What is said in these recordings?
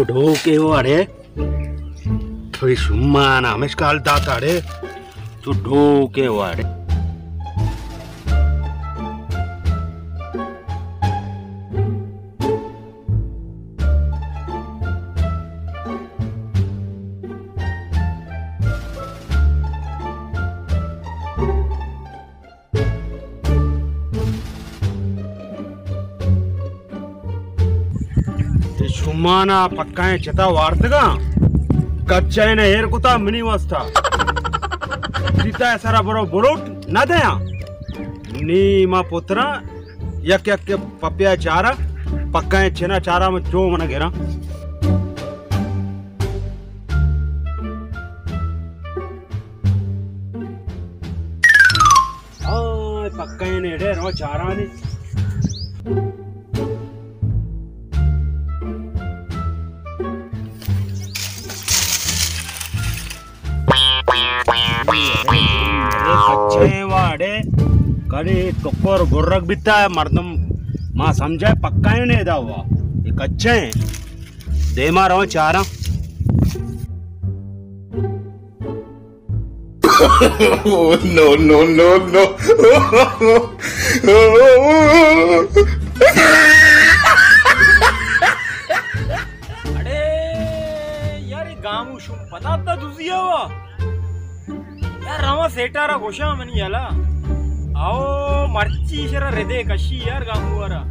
ढोकेवाड़े थोड़ी सुम्माना आमेशकाल दाताड़े तो ढोकेवाड़े सुम्माना पक्काए चता वार्तगा कच्चायने हेरकुता मिनी वस्ता सीता सारा बरो बुरुट न दया नी मा पुत्रा यक यक पप्या चारा पक्काए चना चारा में चो मन घेरा पक्काए ने ढेर रो चारा ने कच्चे वाड़े कड़ी टुक्कर गुर्रक बिता है मर्दम मां समझाए पक्का ही नहीं दावा ये कच्चे हैं दे मारो चारा नो नो नो नो अरे यार गामू शुम पता था तुझी हवा यार रामा सेटारा गोशा मनी याला आओ मर्ची शरा रेदे कशी यार गामू वारा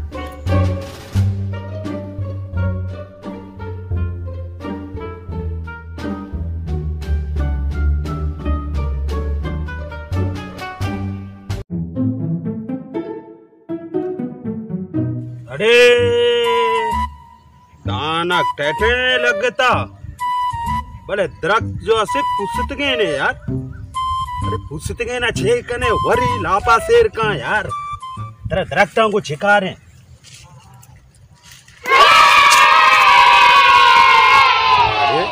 अरे दाना टेटे लगता बड़े दरख्त जो ऐसे पुस्तके ने यार अरे पुस्तके ना छे कने वरी लापा शेर का यार तेरे दरख्तों को छिका रहे अरे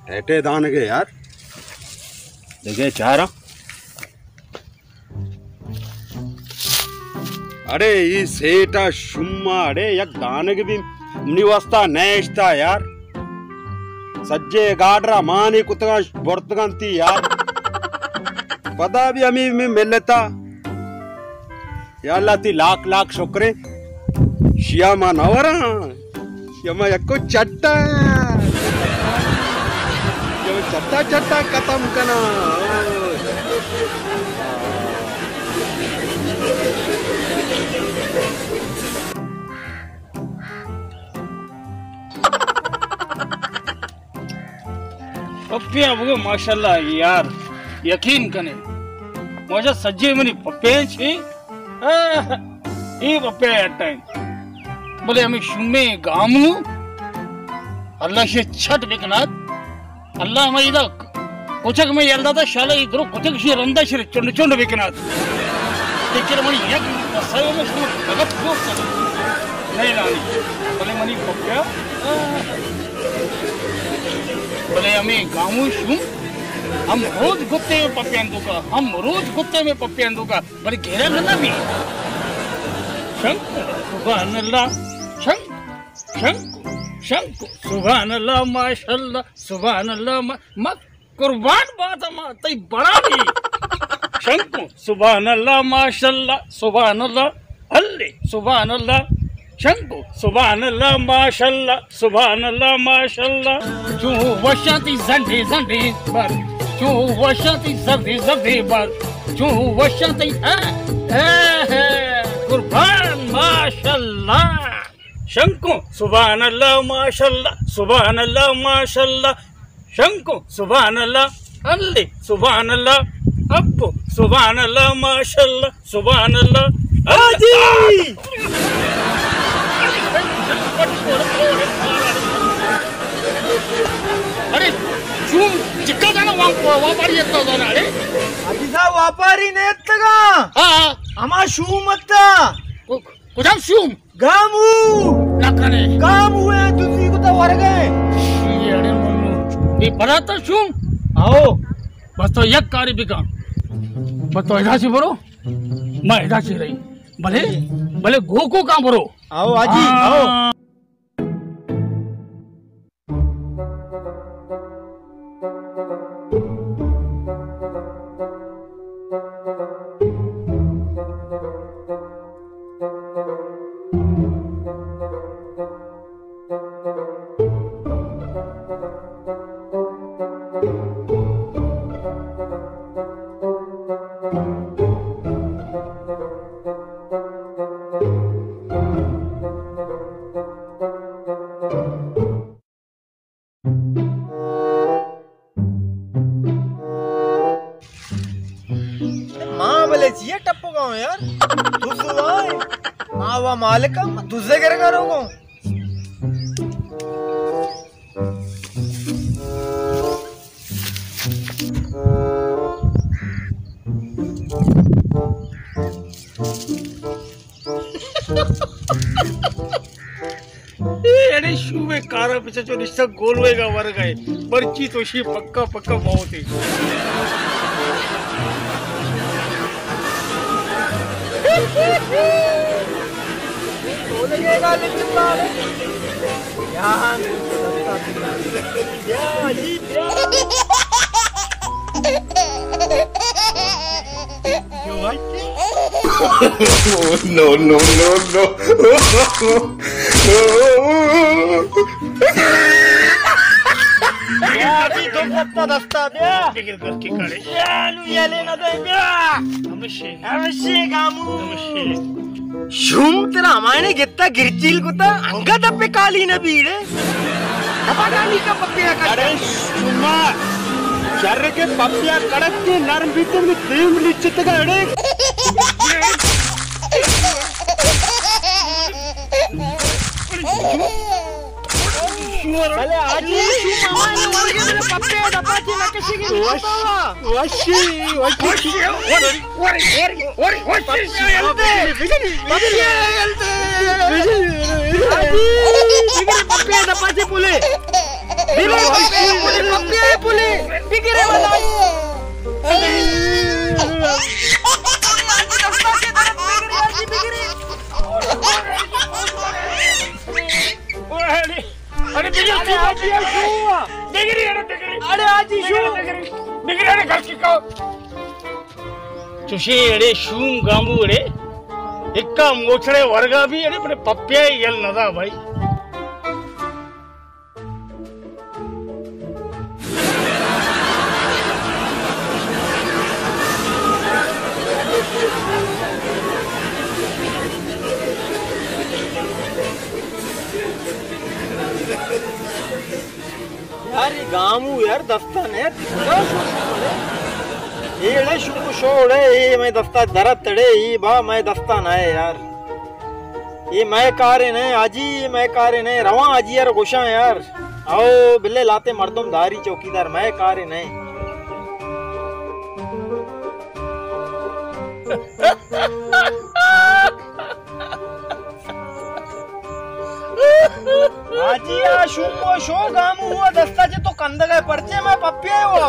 टेटे दान के यार देखे चारा अरे ये सेटा शुम्मा अरे यक दान के भी निवास्ता नेश्ता यार सज्जे गाडरा मानी कुतगा बोर्तगंती यार पता भी हमी में मिलता या अल्लाह ती लाख लाख शुक्रे श्यामा नवरा श्यामा यको चट्टा ये चट्टा चट्टा खत्म करना पप्पिया वो माशाल्लाह यार यकीन कने मुझे सज्जे मनी पप्पे छी ये पप्पे टाइम बोले हमें शुमे गामू अल्लाह से छट बिकनाथ अल्लाह में इधर कुचक में यल्दा था शाला इधर कुचक से रंदा से चुंड चुंड बिकनाथ लेकिन मनी यक सही में शुरू भगत हो नहीं लानी बोले मनी पप्पिया बोले हमें गाँव शुम हम रोज गुत्ते में पप्पियां का हम रोज गुत्ते में पप्पियां का बड़े घेरा करना भी शंक सुभान अल्लाह शंक शंक शंक सुभान अल्लाह माशाल्लाह सुभान अल्लाह मत कुर्बान बात हम तई बड़ा भी शंक सुभान अल्लाह माशाल्लाह सुभान अल्लाह अल्लाह सुभान अल्लाह शंको सुभान अल्लाह माशाल्लाह सुभान अल्लाह माशाल्लाह जो वशाती जंडे जंडे पर जो वशाती जर्दे जर्दे पर जो वशाती है कुर्बान माशाल्लाह शंको सुभान अल्लाह माशाल्लाह सुभान अल्लाह माशाल्लाह शंको सुभान अल्लाह अल्लाह सुभान अल्लाह अब्बो सुभान अल्लाह माशाल्लाह सुभान अल्लाह आजी अरे क्यों चिक्का जाना व्यापारी येतो जाना अरे अजीजा व्यापारी नेत्तगा हां अमा शू मत्ता कुजाम शू गामू लखने गामू है तुसी को तो वरगे ये अरे मम्मी ये बराता शू आओ बस तो एक कारी बिका बस तो इधर से बरो मैं इधर से रही भले भले गो को काम बरो आओ आजी आओ माँ भले चाहिए टप्पू गाँव यार तू सुनाए माँ वा मालिकम तुझे कर करोगो अरे शू में कारा पीछे जो रिश्ता गोलवेगा वर्ग है बर्ची तो शी पक्का पक्का बहुत है लगेगा लिखता यहाँ जी क्यों भाई no, no, no, no. जी तुम सत्ता दस्ता ब्या फिक्र करके करे यालू ये लेना दे ब्या नमस्ते अवश्य गामू नमस्ते शुम तेरा हमारे गित्ता गिरचिल कुता अंगा दप्पे काली न बीड़े दपा काली का पप्पिया का अरे सुमा शर्र के पप्पिया कड़क के नरम भी तुमने तीन निश्चित का अड़े भले आज ही शुम हमारे वर्ग में पप्पिया दपा की न किसी की बतावा वशी पप्पिया दपा से पुले पप्पिया पुले बिगड़े वाला अरे बिगड़ी अरे आज ही शू बिगड़ी घर की कहो चुशी अरे शूम गांबू अरे इक्का मोछड़े वर्गा भी अरे बड़े पप्पिया यल नदा भाई यार ये गामू यार दस्तान है ये शुक्र शोड़ है ये मैं दस्ता दरद तड़े ये बा मैं दस्तान है यार ये मैं कारे ने आजी ये मैं कारे ने रवा आजी यार गोशा यार आओ बिल्ले लाते मर्दम धारी चौकीदार मैं कारे ने आजी या शुक्र शो गामू हुआ दस्ता जे तो कंद गए पर्चे में पप्पिया हुआ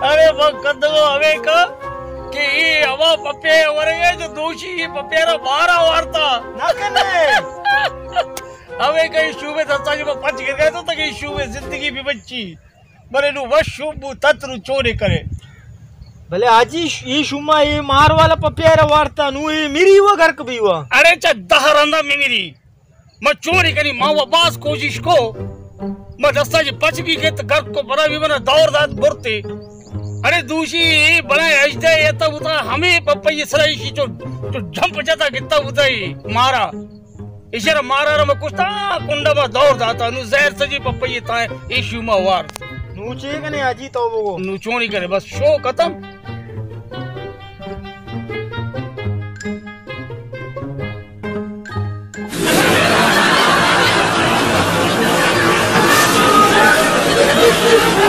अरे वक्त हवे का कि ये हवा पप्पे वरगे जो दोषी ये पप्पेरा 12 वारता ना कने हवे कई शूबे दस्ता जी में पच गिर गए तो तक ये शूबे जिंदगी भी बच्ची बरे नु वशुबु तत्रु चोरी करे भले आजी ये शुमा ये मार वाला पप्पेरा वारता नु ये मेरी हुआ घर कभी हुआ अरे चा दहरंदा मिंगरी मैं चोरी करी माँ बास कोशिश को मैं दस्ता जी पच भी के तो घर को बड़ा भी बना दौर दाद बुरते अरे दूसरी बड़ा ऐसे ये तब उतना हमें पप्पी सराई की जो झंप जाता कितना उतना ही मारा इशारा मारा रे मैं कुछ था कुंडा में दौड़ जाता नु जहर सजी पप्पी था इशू में वार नूचे कने आजी तो वो नु चोरी करे बस शो खत्म Thank you.